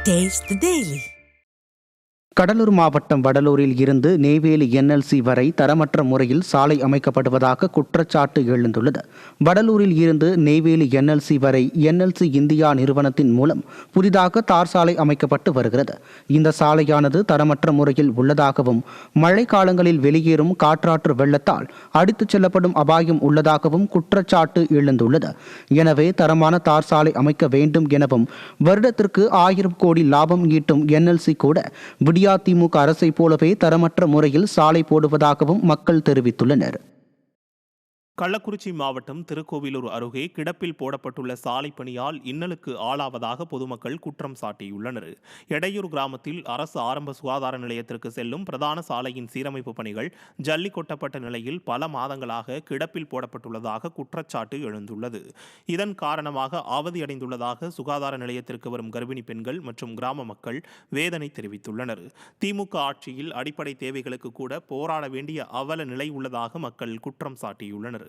Taste the Daily. Cuddalore மாவட்டம் வடலூரில் இருந்து Neyveli NLC வரை தரமற்ற முறையில் சாலை அமைக்கப்படுவதாக குற்றச்சாட்டு எழுந்துள்ளது. வடலூரில் இருந்து நெய்வேலி என்எல்சி வரை என்எல்சி இந்தியா நிறுவனத்தின் மூலம் புதிதாக தார் சாலை அமைக்கப்பட்டு வருகிறது. இந்த சாலையானது தரமற்ற முறையில் உள்ளதாகவும் மழை காலங்களில் வெளியேறும் காற்றாற்று வெள்ளத்தால் அடித்துச் செல்லப்படும் அபாயம் உள்ளதாகவும் குற்றச்சாட்டு எழுந்துள்ளது. எனவே தரமான தார் சாலை அமைக்க வேண்டும் எனவும் வருடத்திற்கு 1000 கோடி லாபம் ஈட்டும் என்எல்சி கூட திமுக அரசை போலவே தரமற்ற முறையில் சாலை போடுவதாகவும் மக்கள் தெரிவித்துள்ளனர். கள்ளக்குறிச்சி மாவட்டம் திருக்கோவிலூர் அருகே கிடப்பில் போடப்பட்டுள்ள சாலை பணியால் இன்னலுக்கு ஆளாவதாக பொதுமக்கள் குற்றம் சாட்டியுள்ளனர். எடையூர் கிராமத்தில் அரசு ஆரம்ப சுகாதார நிலையத்திற்கு செல்லும் பிரதான சாலையின் சீரமைப்பு பணிகள் ஜல்லி கொட்டப்பட்ட நிலையில் பல மாதங்களாக கிடப்பில் போடப்பட்டுள்ளதாக குற்றச்சாட்டு எழுந்துள்ளது. இதன் காரணமாக அவதியடைந்துள்ளதாக சுகாதார நிலையத்திற்கு வரும் கர்ப்பிணி பெண்கள் மற்றும் கிராம மக்கள் வேதனை தெரிவித்துள்ளனர். திமுக ஆட்சியில் அடிப்படை தேவைகளுக்கு கூட போராட வேண்டிய அவல நிலை உள்ளதாக மக்கள் குற்றம் சாட்டியுள்ளனர்.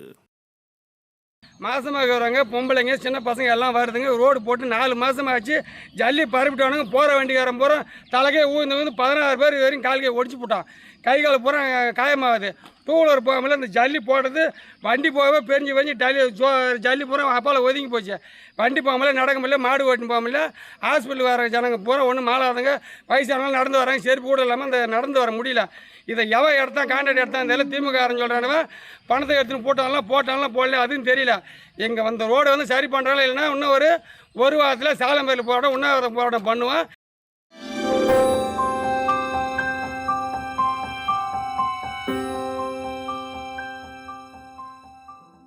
மாசமாக வராங்க, பொம்பளைங்க சின்ன பசங்க எல்லாம் வருதுங்க. ரோடு போட்டு 4 மாதமாச்சு. ஜல்லி பரப்பிட்டவனுங்க போகிற வண்டிக்காரன் பூரா தலைக்கே ஊந்து 16 பேர் வரைக்கும் கால்கை ஒடிச்சு போட்டான். கை கால் பூரா காயமாகுது. டூ வீலர் போகாமல் இந்த ஜல்லி போடுறது வண்டி போகவே பெரிஞ்சு ஜல்லி பூரா அப்பால் ஒதுங்கி போச்சு. வண்டி போகாமல நடக்க முடியல, மாடு ஓட்டின்னு போக முடியல. ஹாஸ்பிட்டல் வர ஜனங்க பூரா ஒன்றும் மாலாதங்க, வயசானவங்க நடந்து வராங்க. செருப்பு கூட இல்லாமல் அந்த நடந்து வர முடியல. இதை எவன் எடுத்தான் கான்ட்ராக்ட் எடுத்தான் தெரியல. திமுக சொல்கிறானவன் பணத்தை எடுத்துன்னு போட்டாலாம் போடல, அதுவும் தெரியல. எங்கள் வந்த ரோடு சரி பண்ணுறாங்களா இல்லைன்னா இன்னும் ஒரு வாரத்தில் சாலம் பேரில் போட இன்னும் போராட்டம் பண்ணுவோம்.